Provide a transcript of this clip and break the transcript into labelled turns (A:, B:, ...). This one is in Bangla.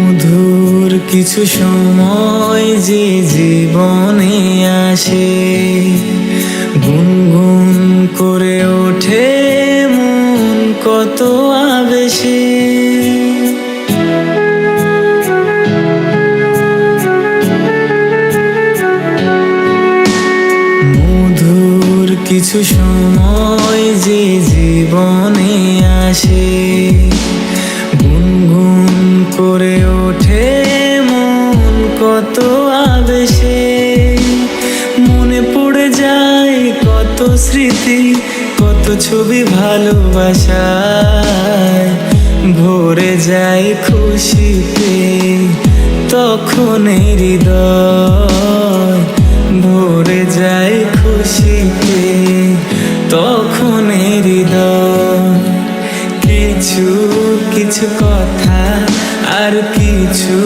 A: মধুর কিছু সময় যে জীবনে আসে, গুনগুন করে ওঠে মন কত আবেশে। মধুর কিছু সময় যে জীবনে আসে, গুনগুন করে ওঠে মন কত আবেশে। মনে পড়ে যায় কত স্মৃতি, কত ছবি ভালোবাসায়, ভরে যায় খুশিতে তখন হৃদয়, ভরে যায় খুশিতে তখন হৃদয়। কিছু কিছু কথা আর কিছু